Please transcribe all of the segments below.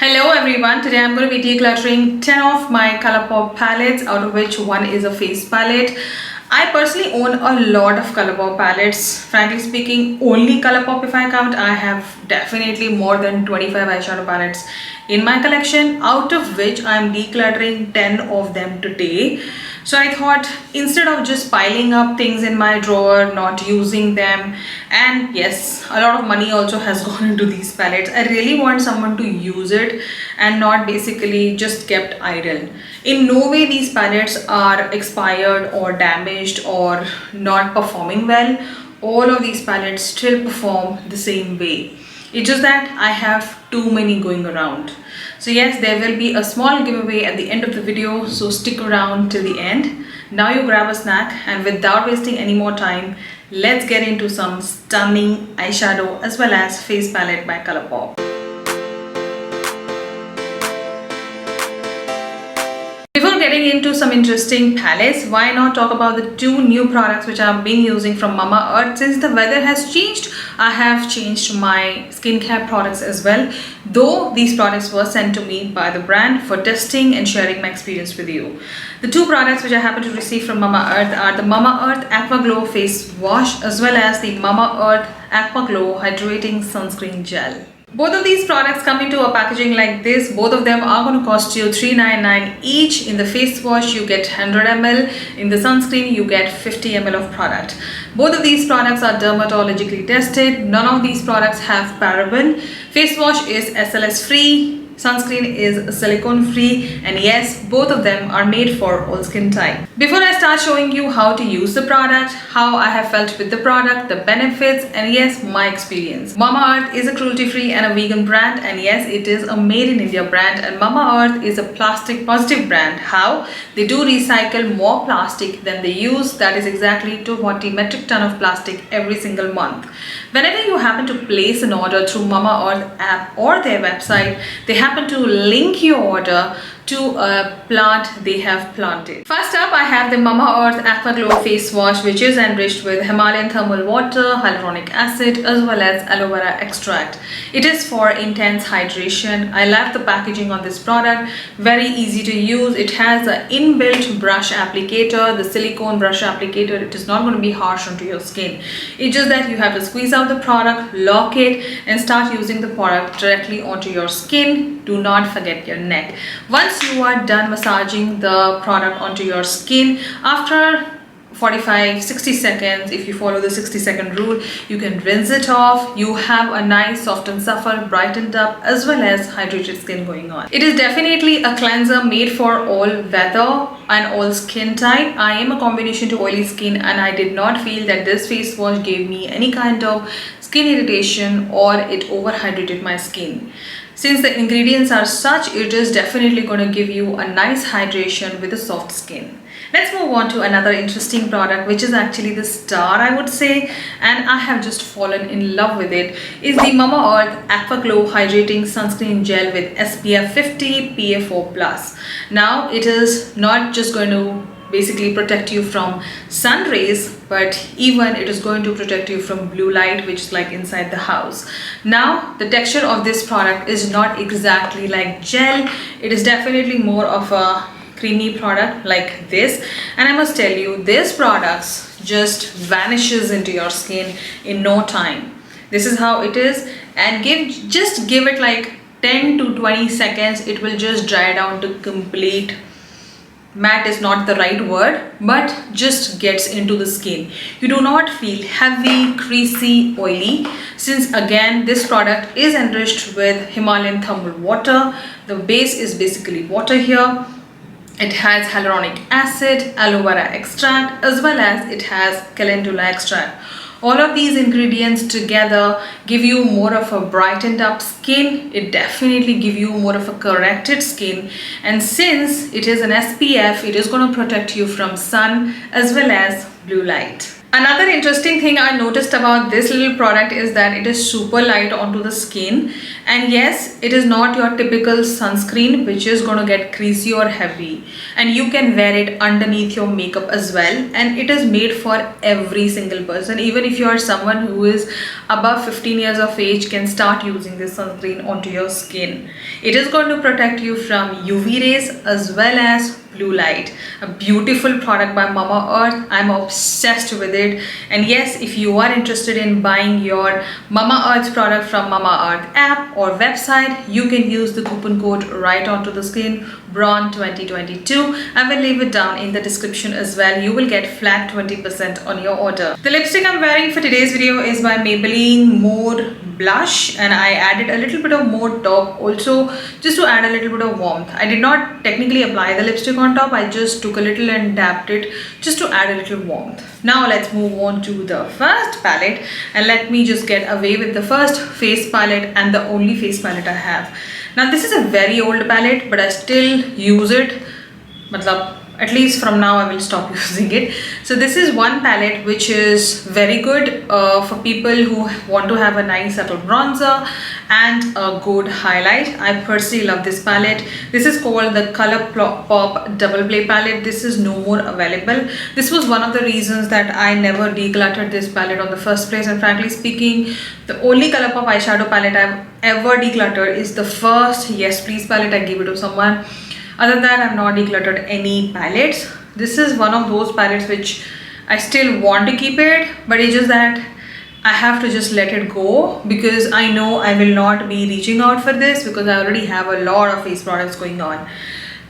Hello everyone, today I'm going to be decluttering 10 of my Colourpop palettes, out of which one is a face palette. I personally own a lot of Colourpop palettes. Frankly speaking, only Colourpop if I count. I have definitely more than 25 eyeshadow palettes in my collection, out of which I'm decluttering 10 of them today. So I thought, instead of just piling up things in my drawer, not using them, and yes, a lot of money also has gone into these palettes, I really want someone to use it and not basically just kept idle. In no way these palettes are expired or damaged or not performing well. All of these palettes still perform the same way. It's just that I have too many going around. So yes, there will be a small giveaway at the end of the video, so stick around till the end. Now you grab a snack, and without wasting any more time, let's get into some stunning eyeshadow as well as face palette by Colourpop. Before getting into some interesting palettes, why not talk about the two new products which I've been using from Mamaearth. Since the weather has changed, I have changed my skincare products as well, though these products were sent to me by the brand for testing and sharing my experience with you. The two products which I happen to receive from Mamaearth are the Mamaearth Aqua face wash as well as the Mamaearth Aqua Hydrating Sunscreen Gel. Both of these products come into a packaging like this. Both of them are going to cost you $3.99 each. In the face wash you get 100 ml, in the sunscreen you get 50 ml of product. Both of these products are dermatologically tested. None of these products have paraben. Face wash is SLS free. Sunscreen is silicone free, and yes, both of them are made for all skin type. Before I start showing you how to use the product, how I have felt with the product, the benefits, and yes, my experience. Mamaearth is a cruelty free and a vegan brand, and yes, it is a made in India brand, and Mamaearth is a plastic positive brand. How? They do recycle more plastic than they use. That is exactly 240 metric ton of plastic every single month. Whenever you happen to place an order through Mamaearth app or their website, they happen to link your order to a plant they have planted. First up, I have the Mamaearth Aqua face wash, which is enriched with Himalayan thermal water, hyaluronic acid as well as aloe vera extract. It is for intense hydration. I love the packaging on this product. Very easy to use. It has an inbuilt brush applicator, the silicone brush applicator. It is not going to be harsh onto your skin. It's just that you have to squeeze out the product, lock it, and start using the product directly onto your skin. Do not forget your neck. Once you are done massaging the product onto your skin, after 45-60 seconds, if you follow the 60-second rule, you can rinse it off. You have a nice soft and supple, brightened up as well as hydrated skin going on. It is definitely a cleanser made for all weather and all skin type. I am a combination to oily skin, and I did not feel that this face wash gave me any kind of skin irritation or it overhydrated my skin. Since the ingredients are such, it is definitely going to give you a nice hydration with a soft skin. Let's move on to another interesting product, which is actually the star, I would say, and I have just fallen in love with it, is the Mamaearth Aqua Hydrating Sunscreen Gel with SPF 50 PA4+. Now, it is not just going to basically protect you from sun rays, but even it is going to protect you from blue light, which is like inside the house. Now, the texture of this product is not exactly like gel. It is definitely more of a creamy product like this, and I must tell you, this product just vanishes into your skin in no time. This is how it is, and just give it like 10 to 20 seconds. It will just dry down to complete matte is not the right word, but just gets into the skin. You do not feel heavy, greasy, oily, since again this product is enriched with Himalayan thermal water. The base is basically water here. It has hyaluronic acid, aloe vera extract as well as it has calendula extract. All of these ingredients together give you more of a brightened up skin. It definitely give you more of a corrected skin, and since it is an SPF, it is going to protect you from sun as well as blue light. Another interesting thing I noticed about this little product is that it is super light onto the skin, and yes, it is not your typical sunscreen which is going to get greasy or heavy, and you can wear it underneath your makeup as well, and it is made for every single person. Even if you are someone who is above 15 years of age, can start using this sunscreen onto your skin. It is going to protect you from UV rays as well as blue light. A beautiful product by Mamaearth. I'm obsessed with it. And yes, if you are interested in buying your Mamaearth product from Mamaearth app or website, you can use the coupon code right onto the screen, BRON2022. I will leave it down in the description as well. You will get flat 20% on your order. The lipstick I'm wearing for today's video is by Maybelline More Blush, and I added a little bit of more top also, just to add a little bit of warmth. I did not technically apply the lipstick on top, I just took a little and dabbed it just to add a little warmth. Now let's move on to the first palette, and let me just get away with the first face palette and the only face palette I have. Now this is a very old palette, but I still use it. Matlab, at least from now I will stop using it. So this is one palette which is very good for people who want to have a nice subtle bronzer and a good highlight. I personally love this palette. This is called the Colourpop Double Play palette. This is no more available. This was one of the reasons that I never decluttered this palette on the first place, and frankly speaking, the only Colourpop eyeshadow palette I've ever decluttered is the first Yes Please palette. I gave it to someone. Other than that, I've not decluttered any palettes. This is one of those palettes which I still want to keep it, but it's just that I have to just let it go, because I know I will not be reaching out for this because I already have a lot of face products going on.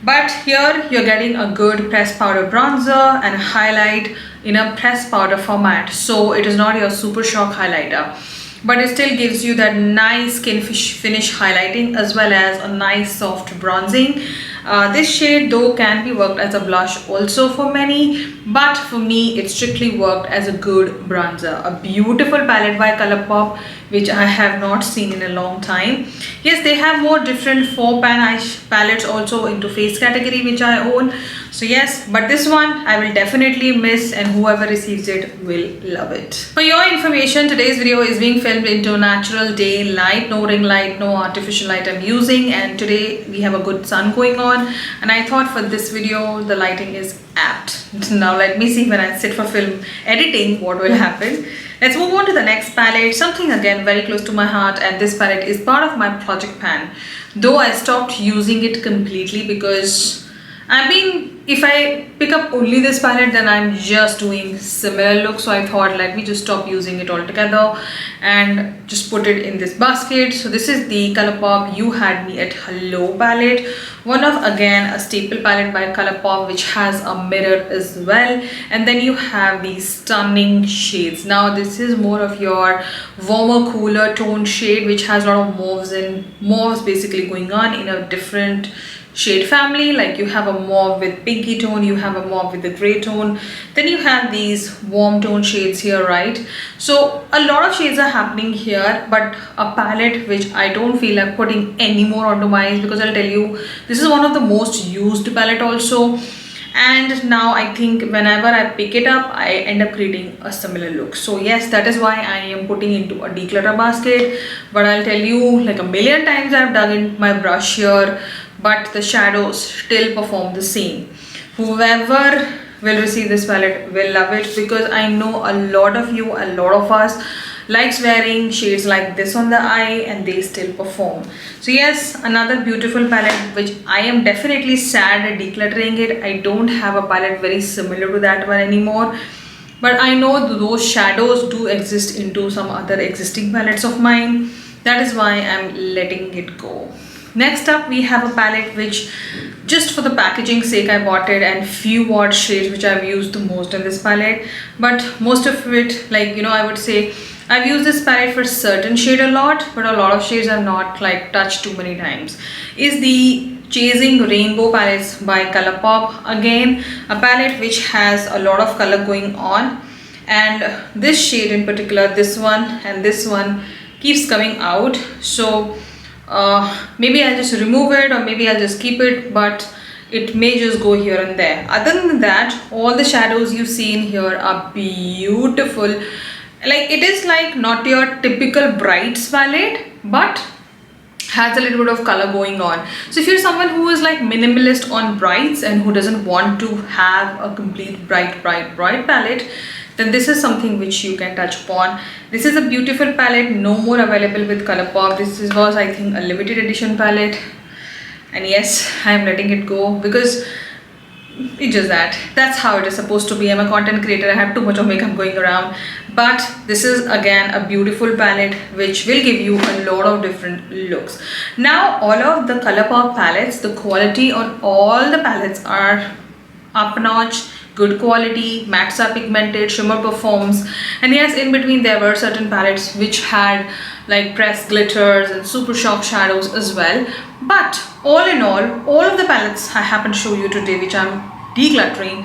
But here you're getting a good pressed powder bronzer and highlight in a pressed powder format, so it is not your super shock highlighter, but it still gives you that nice skin finish highlighting as well as a nice soft bronzing. This shade though can be worked as a blush also for many, but for me it strictly worked as a good bronzer. A beautiful palette by Colourpop which I have not seen in a long time. Yes, they have more different 4-pan eye palettes also into face category which I own. So yes, but this one I will definitely miss, and whoever receives it will love it. For your information, today's video is being filmed into natural day light, no ring light, no artificial light I'm using, and today we have a good sun going on, and I thought for this video the lighting is apt. Now let me see when I sit for film editing what will happen. Let's move on to the next palette, something again very close to my heart, and this palette is part of my project pan, though I stopped using it completely because if I pick up only this palette, then I'm just doing similar looks. So I thought, let me just stop using it altogether and just put it in this basket. So this is the Colourpop You Had Me at Hello palette. One of, again, a staple palette by Colourpop which has a mirror as well. And then you have these stunning shades. Now this is more of your warmer, cooler tone shade which has a lot of mauves basically going on in a different shade family. Like you have a mauve with pinky tone, you have a mauve with the gray tone, then you have these warm tone shades here, right? So a lot of shades are happening here, but a palette which I don't feel like putting any more onto my eyes, because I'll tell you, this is one of the most used palette also, and now I think whenever I pick it up I end up creating a similar look. So yes, that is why I am putting into a declutter basket. But I'll tell you, like a million times I've dug in my brush here, but the shadows still perform the same. Whoever will receive this palette will love it, because I know a lot of you, a lot of us likes wearing shades like this on the eye and they still perform. So yes, another beautiful palette which I am definitely sad at decluttering it. I don't have a palette very similar to that one anymore, but I know those shadows do exist into some other existing palettes of mine. That is why I'm letting it go. Next up, we have a palette which just for the packaging sake I bought it, and few odd shades which I've used the most in this palette, but most of it, like, you know, I would say I've used this palette for certain shade a lot, but a lot of shades I've not like touched too many times. Is the Chasing Rainbow palettes by Colourpop. Again, a palette which has a lot of color going on, and this shade in particular, this one and this one, keeps coming out. So maybe I'll just remove it or maybe I'll just keep it, but it may just go here and there. Other than that, all the shadows you see in here are beautiful. Like, it is like not your typical brights palette, but has a little bit of color going on. So if you're someone who is like minimalist on brights and who doesn't want to have a complete bright palette, then this is something which you can touch upon. This is a beautiful palette, no more available with Colourpop. Was, I think, a limited edition palette, and yes, I'm letting it go because it's just that's how it is supposed to be. I'm a content creator, I have too much of makeup going around. But this is again a beautiful palette which will give you a lot of different looks. Now, all of the Colourpop palettes, the quality on all the palettes are up notch, good quality, mattes are pigmented, shimmer performs. And yes, in between there were certain palettes which had like pressed glitters and super shock shadows as well. But all in all of the palettes I happen to show you today, which I'm decluttering,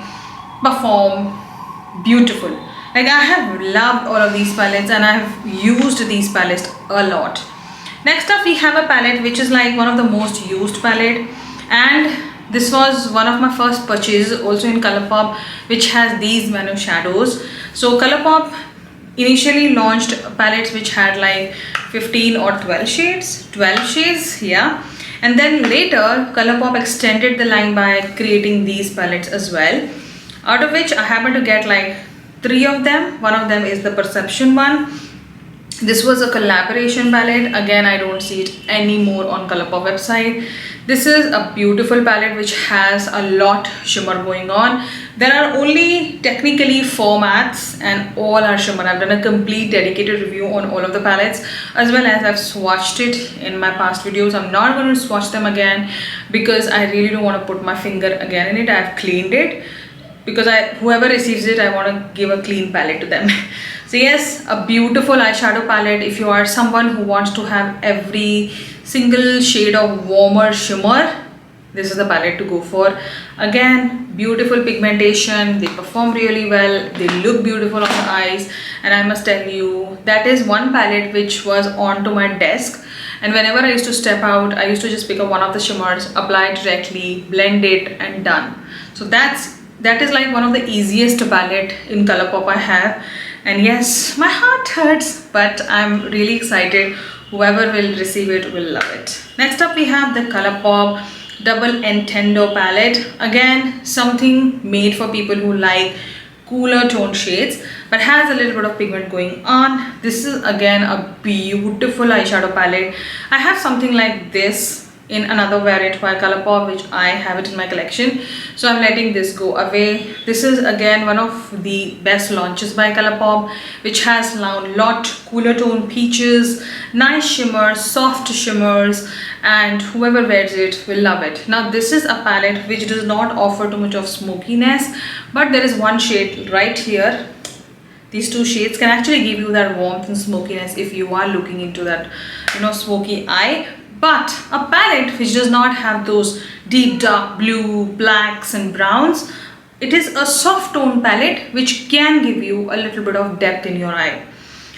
perform beautiful. Like, I have loved all of these palettes and I have used these palettes a lot. Next up, we have a palette which is like one of the most used palette, and this was one of my first purchases also in Colourpop, which has these many shadows. So Colourpop initially launched palettes which had like 15 or 12 shades, yeah. And then later Colourpop extended the line by creating these palettes as well, out of which I happen to get like 3 of them. One of them is the Perception one. This was a collaboration palette. Again, I don't see it anymore on Colourpop website. This is a beautiful palette which has a lot shimmer going on. There are only technically 4 mattes and all are shimmer. I've done a complete dedicated review on all of the palettes, as well as I've swatched it in my past videos. I'm not going to swatch them again because I really don't want to put my finger again in it. I've cleaned it because whoever receives it, I want to give a clean palette to them. So yes, a beautiful eyeshadow palette. If you are someone who wants to have every single shade of warmer shimmer, this is the palette to go for. Again, beautiful pigmentation, they perform really well, they look beautiful on the eyes, and I must tell you, that is one palette which was onto my desk, and whenever I used to step out, I used to just pick up one of the shimmers, apply it directly, blend it, and done. So that is like one of the easiest palette in Colourpop I have. And yes, my heart hurts, but I'm really excited. Whoever will receive it will love it. Next up, we have the Colourpop Double Nintendo palette. Again, something made for people who like cooler tone shades but has a little bit of pigment going on. This is again a beautiful eyeshadow palette. I have something like this in another variant by Colourpop, which I have it in my collection, so I'm letting this go away. This is again one of the best launches by Colourpop, which has now lot cooler tone peaches, nice shimmers, soft shimmers, and whoever wears it will love it. Now this is a palette which does not offer too much of smokiness, but there is one shade right here. These 2 shades can actually give you that warmth and smokiness if you are looking into that, smoky eye. But a palette which does not have those deep dark blue, blacks and browns. It is a soft tone palette which can give you a little bit of depth in your eye.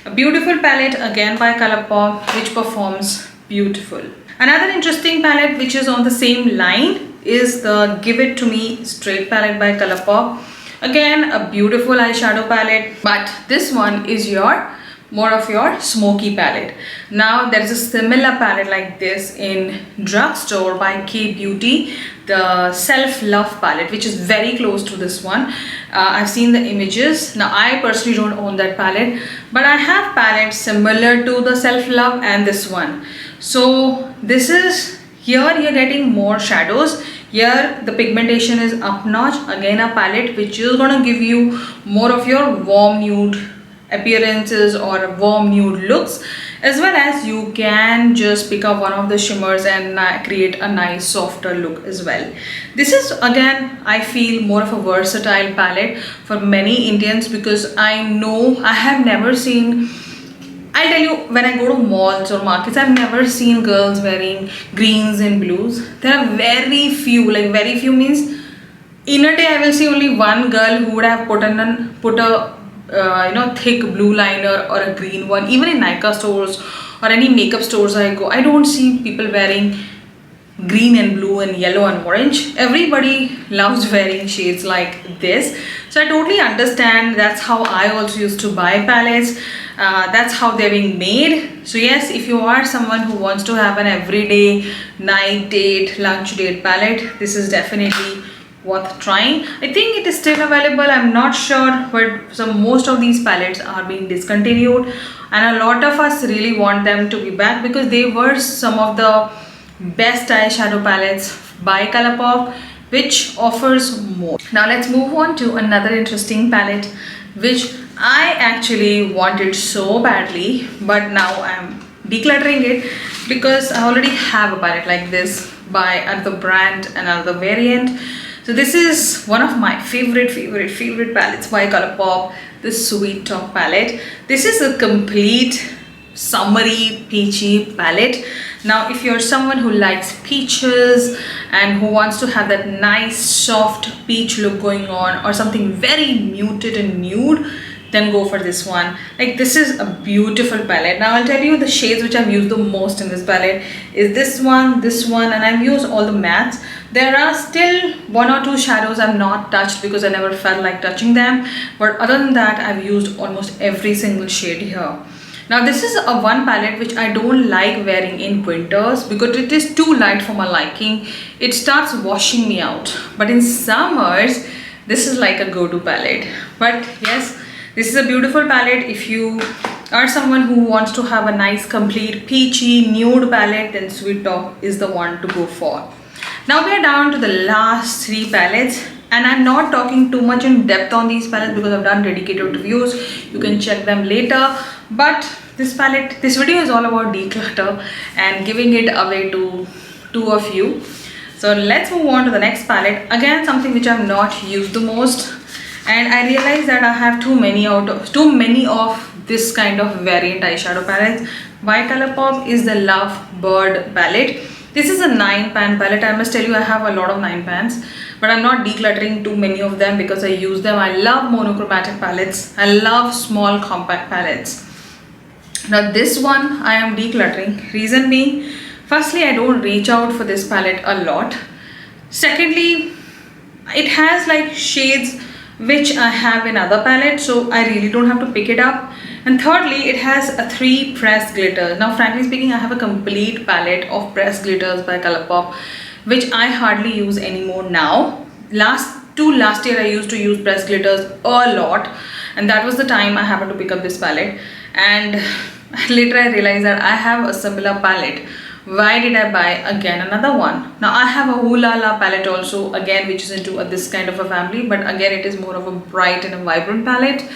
A beautiful palette again by Colourpop which performs beautiful. Another interesting palette which is on the same line is the Give It To Me Straight palette by Colourpop. Again, a beautiful eyeshadow palette, but this one is more of your smoky palette. Now there is a similar palette like this in drugstore by K Beauty, the Self Love palette, which is very close to this one. I've seen the images. Now I personally don't own that palette, but I have palettes similar to the Self Love and this one. So this is, here you're getting more shadows. Here the pigmentation is up notch. Again, a palette which is gonna give you more of your warm nude appearances or warm nude looks, as well as you can just pick up one of the shimmers and create a nice softer look as well. This is again, I feel, more of a versatile palette for many Indians, because I know I have never seen, I'll tell you, when I go to malls or markets, I've never seen girls wearing greens and blues. There are very few, like very few means in a day I will see only one girl who would have put a thick blue liner or a green one. Even in Nykaa stores or any makeup stores I go, I don't see people wearing green and blue and yellow and orange. Everybody loves wearing shades like this, so I totally understand. That's how I also used to buy palettes. That's how they're being made. So yes, if you are someone who wants to have an everyday night date, lunch date palette, this is definitely worth trying. I think it is still available, I'm not sure, but most of these palettes are being discontinued, and a lot of us really want them to be back because they were some of the best eyeshadow palettes by Colourpop, which offers more. Now let's move on to another interesting palette which I actually wanted so badly, but now I'm decluttering it because I already have a palette like this by another brand, another variant. So this is one of my favorite palettes by Colourpop, the Sweet Talk palette. This is a complete summery peachy palette. Now if you're someone who likes peaches and who wants to have that nice soft peach look going on, or something very muted and nude, then go for this one. Like, this is a beautiful palette. Now I'll tell you the shades which I've used the most in this palette is this one, and I've used all the mattes. There are still one or two shadows I've not touched because I never felt like touching them, but other than that I've used almost every single shade here. Now this is a one palette which I don't like wearing in winters because it is too light for my liking. It starts washing me out, but in summers this is like a go-to palette. But yes, this is a beautiful palette. If you are someone who wants to have a nice complete peachy nude palette, then Sweet Talk is the one to go for. Now we are down to the last three palettes, and I'm not talking too much in depth on these palettes because I've done dedicated reviews. You can check them later. But this video is all about declutter and giving it away to two of you. So let's move on to the next palette. Again, something which I've not used the most, and I realized that I have too many of this kind of variant eyeshadow palettes by Colourpop is the Love Bird palette. This is a 9-pan palette. I must tell you, I have a lot of 9 pans, but I'm not decluttering too many of them because I use them. I love monochromatic palettes. I love small compact palettes. Now this one I am decluttering. Reason being, firstly, I don't reach out for this palette a lot. Secondly, it has like shades which I have in other palettes, so I really don't have to pick it up. And thirdly, it has a 3 pressed glitters. Now frankly speaking, I have a complete palette of pressed glitters by Colourpop, which I hardly use anymore now. Last year I used to use pressed glitters a lot, and that was the time I happened to pick up this palette. And later I realized that I have a similar palette. Why did I buy again another one? Now I have a Ooh La La palette also, again, which is into this kind of a family, but again it is more of a bright and a vibrant palette.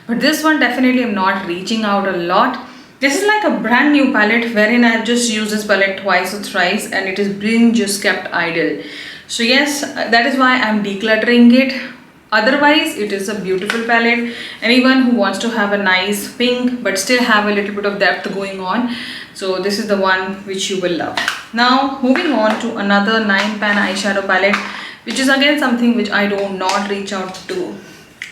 But this one definitely I'm not reaching out a lot. This is like a brand new palette wherein I've just used this palette twice or thrice, and it is being just kept idle. So yes, that is why I'm decluttering it. Otherwise, it is a beautiful palette. Anyone who wants to have a nice pink but still have a little bit of depth going on, so this is the one which you will love. Now moving on to another 9-pan eyeshadow palette, which is again something which I do not reach out to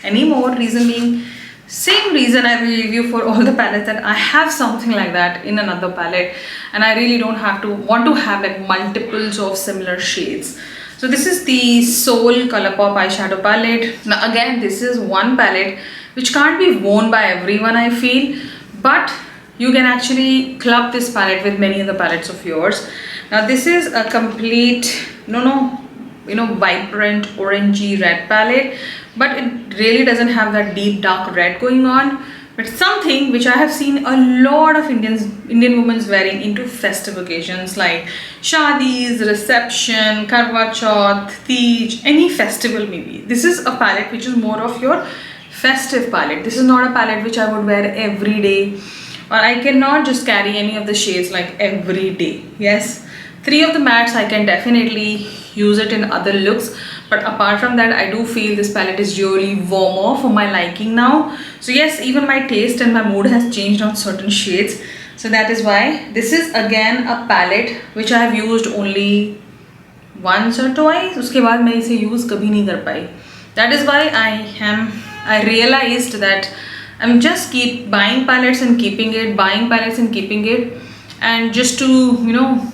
anymore. Reason being, same reason I will review for all the palettes, that I have something like that in another palette and I really don't want to have like multiples of similar shades. So this is the Soul Colourpop eyeshadow palette. Now again, this is one palette which can't be worn by everyone, I feel, but you can actually club this palette with many other palettes of yours. Now this is a complete vibrant orangey red palette, but it really doesn't have that deep dark red going on. But something which I have seen a lot of Indian women wearing into festive occasions like shadis, reception, karwa chauth, Tej, any festival maybe. This is a palette which is more of your festive palette. This is not a palette which I would wear every day, or I cannot just carry any of the shades like every day. Yes, 3 of the mattes I can definitely use it in other looks, but apart from that, I do feel this palette is really warmer for my liking now. So yes, even my taste and my mood has changed on certain shades. So that is why this is again a palette which I have used only once or twice. Uske baad main ise use kabhi nahi kar pai. That is why I realized that I'm just keep buying palettes and keeping it, buying palettes and keeping it. And just to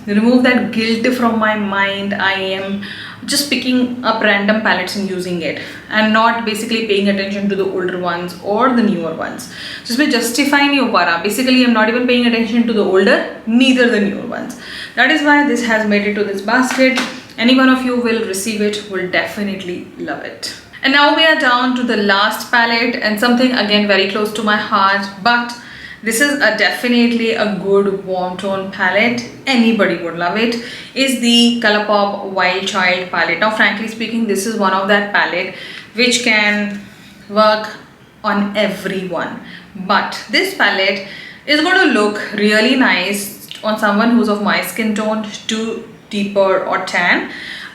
remove that guilt from my mind, I am just picking up random palettes and using it, and not basically paying attention to the older ones or the newer ones. So इसमें justify नहीं हो पा रहा. Basically I'm not even paying attention to the older, neither the newer ones. That is why this has made it to this basket. Any one of you will receive it, will definitely love it. And now we are down to the last palette, and something again very close to my heart, but this is definitely a good warm tone palette. Anybody would love it. Is the Colourpop Wild Child palette. Now frankly speaking, this is one of that palette which can work on everyone. But this palette is going to look really nice on someone who's of my skin tone, too deeper or tan.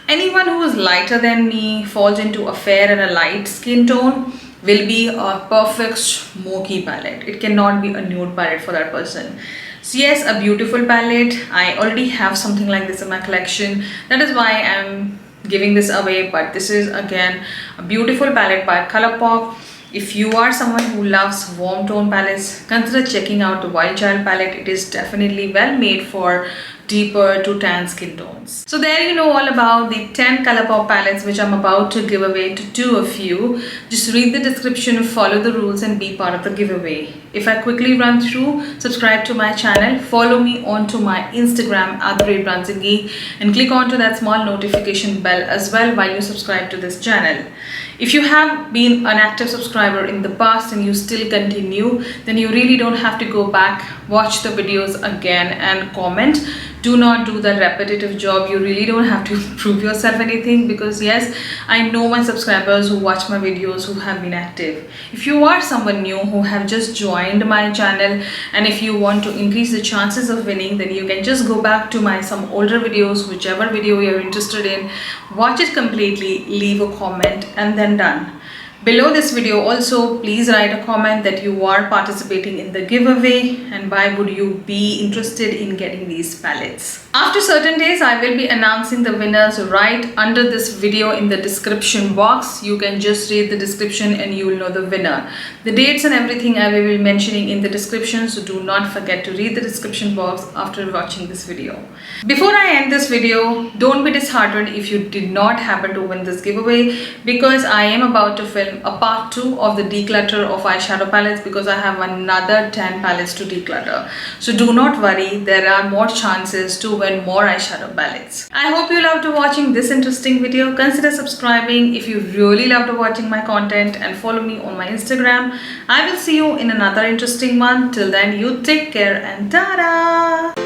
Anyone who is lighter than me, falls into a fair and a light skin tone, will be a perfect smoky palette. It cannot be a nude palette for that person. So yes, a beautiful palette. I already have something like this in my collection. That is why I'm giving this away. But this is again a beautiful palette by Colourpop. If you are someone who loves warm tone palettes, consider checking out the Wild Child palette. It is definitely well made for deeper to tan skin tones. So there you know all about the 10 Colourpop palettes which I'm about to give away to 2 of you. Just read the description, follow the rules and be part of the giveaway. If I quickly run through, subscribe to my channel, follow me onto my Instagram @ranzingi, and click onto that small notification bell as well while you subscribe to this channel. If you have been an active subscriber in the past and you still continue, then you really don't have to go back, watch the videos again and comment. Do not do the repetitive job. You really don't have to prove yourself anything, because yes, I know my subscribers who watch my videos who have been active. If you are someone new who have just joined my channel, and if you want to increase the chances of winning, then you can just go back to my some older videos, whichever video you're interested in, watch it completely, leave a comment, and then done. Below this video also, please write a comment that you are participating in the giveaway and why would you be interested in getting these palettes. After certain days, I will be announcing the winners right under this video in the description box. You can just read the description and you will know the winner. The dates and everything I will be mentioning in the description, so do not forget to read the description box after watching this video. Before I end this video, don't be disheartened if you did not happen to win this giveaway, because I am about to film a part 2 of the declutter of eyeshadow palettes, because I have another 10 palettes to declutter. So do not worry, there are more chances to win more eyeshadow palettes. I hope you loved watching this interesting video. Consider subscribing if you really loved watching my content, and follow me on my Instagram. I will see you in another interesting one. Till then, you take care and ta-da!